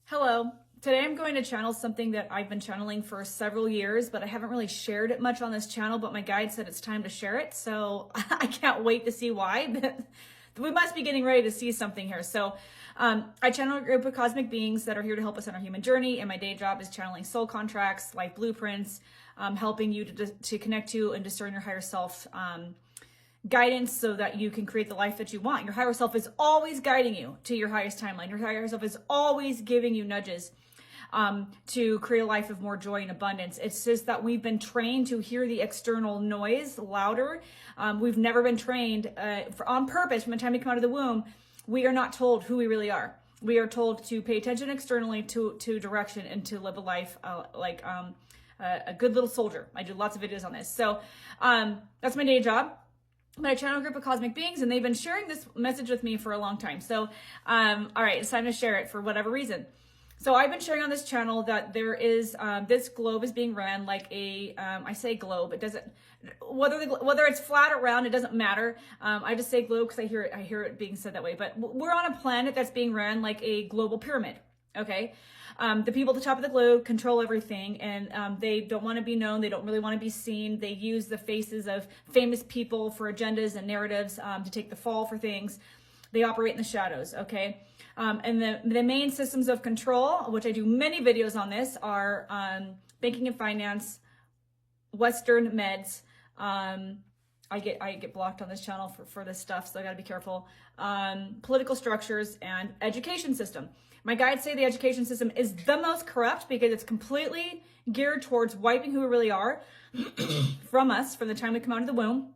Hello. Today I'm going to channel something that I've been channeling for several years, but I haven't really shared it much on this channel, but my guide said it's time to share it. So I can't wait to see why. We must be getting ready to see something here. So I channel a group of cosmic beings that are here to help us on our human journey. And my day job is channeling soul contracts, life blueprints, helping you to connect to and discern your higher self, guidance so that you can create the life that you want. Your higher self is always guiding you to your highest timeline. Your higher self is always giving you nudges to create a life of more joy and abundance. It's just that we've been trained to hear the external noise louder. We've never been trained on purpose from the time we come out of the womb. We are not told who we really are. We are told to pay attention externally to direction and to live a life like a good little soldier. I do lots of videos on this. So that's my day job. But I channel a group of cosmic beings, and they've been sharing this message with me for a long time. So, all right, it's time to share it for whatever reason. So I've been sharing on this channel that there is, this globe is being ran like a, I say globe, it doesn't, whether it's flat or round, it doesn't matter. I just say globe because I hear it being said that way. But we're on a planet that's being ran like a global pyramid, okay? The people at the top of the globe control everything, and they don't want to be known. They don't really want to be seen. They use the faces of famous people for agendas and narratives to take the fall for things. They operate in the shadows, okay? And the main systems of control, which I do many videos on this, are banking and finance, Western meds. I get blocked on this channel for this stuff, so I got to be careful. Political structures and education system. My guides say the education system is the most corrupt because it's completely geared towards wiping who we really are from us from the time we come out of the womb.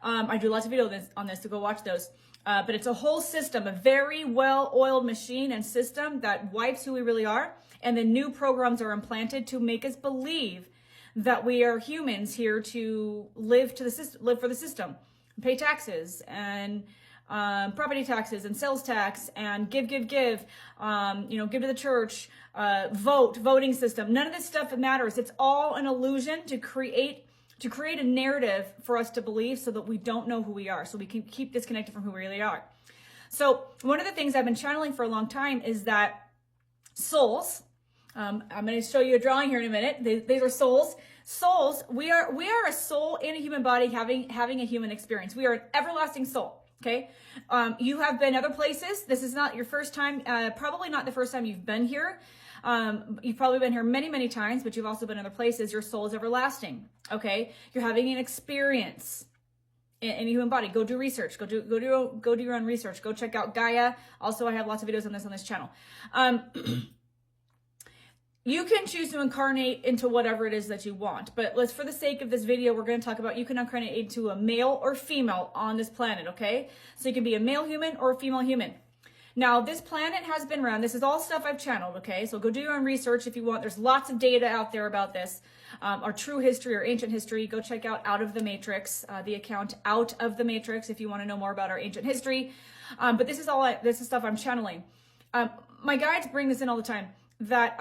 I do lots of videos on this, so go watch those. But it's a whole system, a very well-oiled machine and system that wipes who we really are. And then new programs are implanted to make us believe that we are humans here to live for the system, pay taxes and property taxes and sales tax and give, give to the church, voting system. None of this stuff matters. It's all an illusion to create a narrative for us to believe so that we don't know who we are, so we can keep disconnected from who we really are. So one of the things I've been channeling for a long time is that souls, I'm going to show you a drawing here in a minute. These are souls. Souls, we are a soul in a human body having a human experience. We are an everlasting soul. Okay. You have been other places. This is not your first time, probably not the first time you've been here. You've probably been here many, many times, but you've also been other places. Your soul is everlasting. Okay. You're having an experience in a human body. Go do research. Go do your own research. Go check out Gaia. Also, I have lots of videos on this channel. You can choose to incarnate into whatever it is that you want, but for the sake of this video, we're going to talk about you can incarnate into a male or female on this planet, okay? So you can be a male human or a female human. Now, this planet has been run. This is all stuff I've channeled, okay? So go do your own research if you want. There's lots of data out there about this. Our true history or ancient history, go check out Out of the Matrix, the account Out of the Matrix if you want to know more about our ancient history. But this is stuff I'm channeling. My guides bring this in all the time, that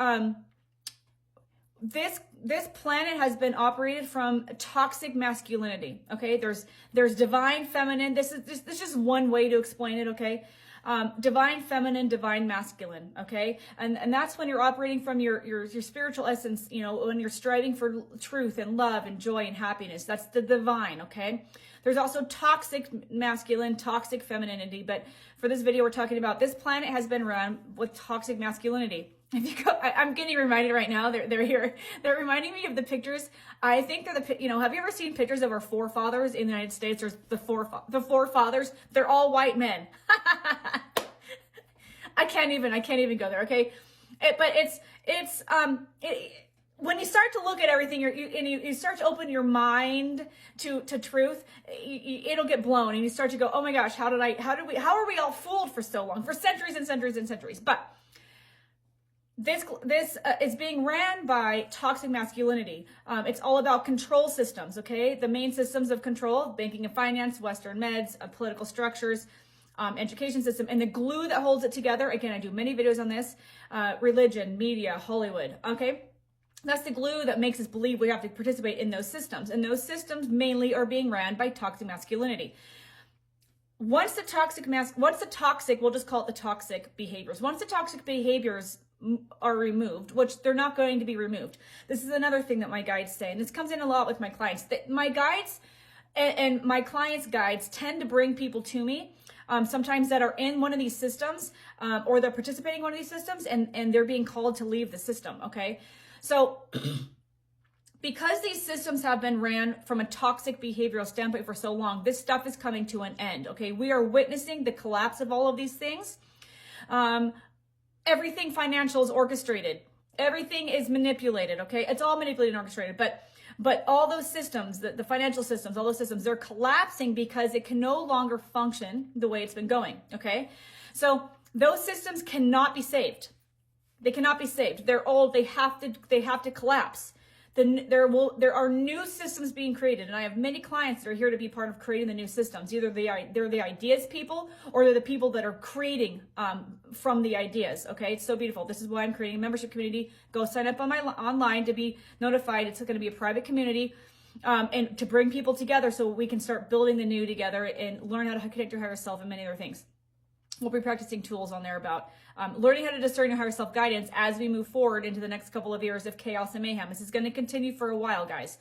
this planet has been operated from toxic masculinity. Okay, there's divine feminine. This is just one way to explain it. Okay, divine feminine, divine masculine. Okay, and that's when you're operating from your spiritual essence. When you're striving for truth and love and joy and happiness. That's the divine. Okay. There's also toxic masculine, toxic femininity. But for this video, we're talking about this planet has been run with toxic masculinity. If you go, I'm getting reminded right now. They're here. They're reminding me of the pictures. I think they're have you ever seen pictures of our forefathers in the United States? There's the forefathers. They're all white men. I can't even go there. Okay. When you start to look at everything, you start to open your mind to truth, it'll get blown, and you start to go, oh my gosh, how are we all fooled for so long, for centuries and centuries and centuries? But this is being ran by toxic masculinity. It's all about control systems, okay? The main systems of control, banking and finance, Western meds, political structures, education system, and the glue that holds it together. Again, I do many videos on this, religion, media, Hollywood, okay? That's the glue that makes us believe we have to participate in those systems. And those systems mainly are being ran by toxic masculinity. once the toxic, we'll just call it the toxic behaviors. Once the toxic behaviors are removed, which they're not going to be removed. This is another thing that my guides say, and this comes in a lot with my clients. My guides and my clients' guides tend to bring people to me, sometimes that are in one of these systems, or they're participating in one of these systems, and they're being called to leave the system, okay? So because these systems have been ran from a toxic behavioral standpoint for so long, this stuff is coming to an end, okay? We are witnessing the collapse of all of these things. Everything financial is orchestrated. Everything is manipulated, okay? It's all manipulated and orchestrated, but all those systems, the financial systems, all those systems, they're collapsing because it can no longer function the way it's been going, okay? So those systems cannot be saved. They cannot be saved. They're old. They have to collapse. There are new systems being created, and I have many clients that are here to be part of creating the new systems. Either they're the ideas people, or they're the people that are creating from the ideas. Okay, it's so beautiful. This is why I'm creating a membership community. Go sign up on my online to be notified. It's going to be a private community, and to bring people together so we can start building the new together and learn how to connect to your higher self and many other things. We'll be practicing tools on there about learning how to discern your higher self guidance as we move forward into the next couple of years of chaos and mayhem. This is going to continue for a while, guys.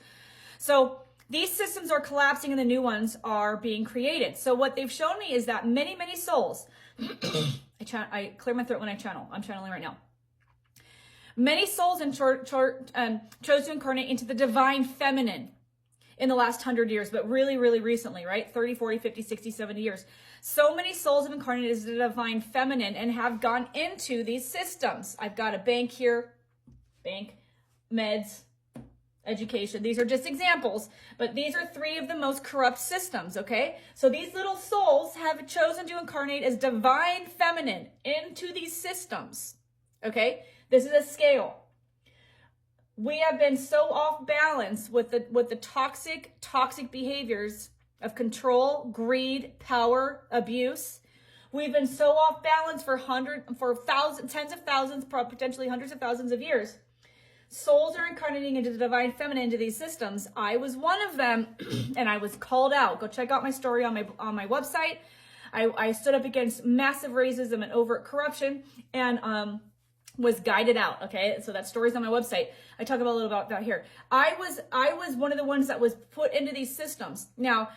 So these systems are collapsing and the new ones are being created. So what they've shown me is that many, many souls, I clear my throat when I channel. I'm channeling right now. Many souls chose to incarnate into the divine feminine in the last 100 years, but really, really recently, right? 30, 40, 50, 60, 70 years. So many souls have incarnated as the divine feminine and have gone into these systems. I've got a bank here, meds, education. These are just examples, but these are 3 of the most corrupt systems, okay? So these little souls have chosen to incarnate as divine feminine into these systems, okay? This is a scale. We have been so off balance with the toxic behaviors of control, greed, power, abuse. We've been so off balance for tens of thousands, potentially hundreds of thousands of years. Souls are incarnating into the divine feminine, into these systems. I was one of them, and I was called out. Go check out my story on my website. I stood up against massive racism and overt corruption, and was guided out. Okay, so that story's on my website. I talk about a little about that here. I was one of the ones that was put into these systems. Now,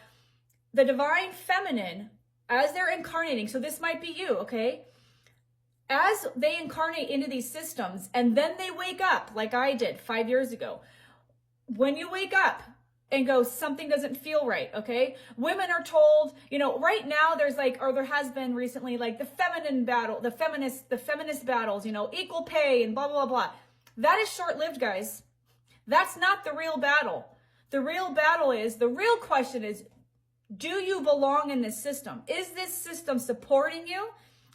the divine feminine, as they're incarnating, so this might be you, okay? As they incarnate into these systems and then they wake up, like I did 5 years ago. When you wake up and go, something doesn't feel right, okay? Women are told, right now there's there has been recently the feminine battle, the feminist battles, equal pay and blah, blah, blah. That is short-lived, guys. That's not the real battle. The real question is, do you belong in this system? Is this system supporting you?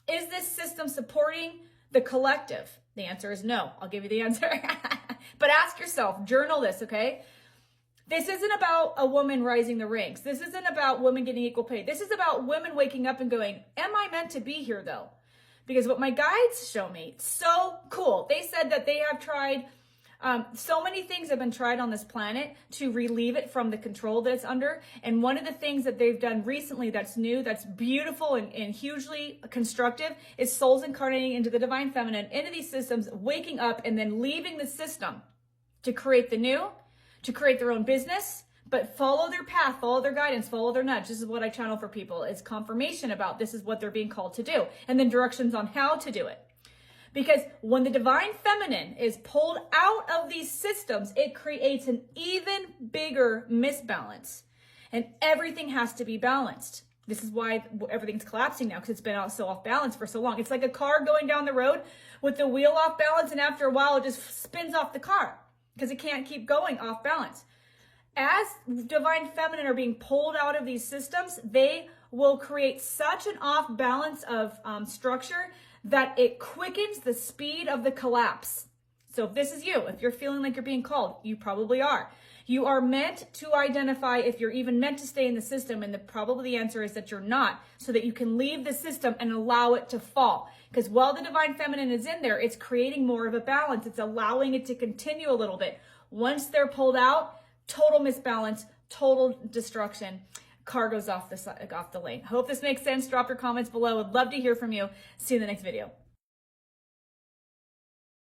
Is this system supporting the collective? The answer is no. I'll give you the answer. But ask yourself, journal this, okay? This isn't about a woman rising the ranks. This isn't about women getting equal pay. This is about women waking up and going, am I meant to be here though? Because what my guides show me, so cool. They said that they have tried, so many things have been tried on this planet to relieve it from the control that it's under. And one of the things that they've done recently that's new, that's beautiful and hugely constructive, is souls incarnating into the divine feminine, into these systems, waking up and then leaving the system to create the new, to create their own business, but follow their path, follow their guidance, follow their nudge. This is what I channel for people. It's confirmation about this is what they're being called to do, and then directions on how to do it. Because when the divine feminine is pulled out of these systems, it creates an even bigger misbalance. And everything has to be balanced. This is why everything's collapsing now, because it's been so off balance for so long. It's like a car going down the road with the wheel off balance, and after a while it just spins off the car because it can't keep going off balance. As divine feminine are being pulled out of these systems, they will create such an off balance of structure that it quickens the speed of the collapse. So if this is you, if you're feeling like you're being called, you probably are. You are meant to identify if you're even meant to stay in the system, and probably the answer is that you're not, so that you can leave the system and allow it to fall. Because while the divine feminine is in there, it's creating more of a balance. It's allowing it to continue a little bit. Once they're pulled out, total misbalance, total destruction. car goes off the lane. Hope this makes sense. Drop your comments below. I'd love to hear from you. See you in the next video.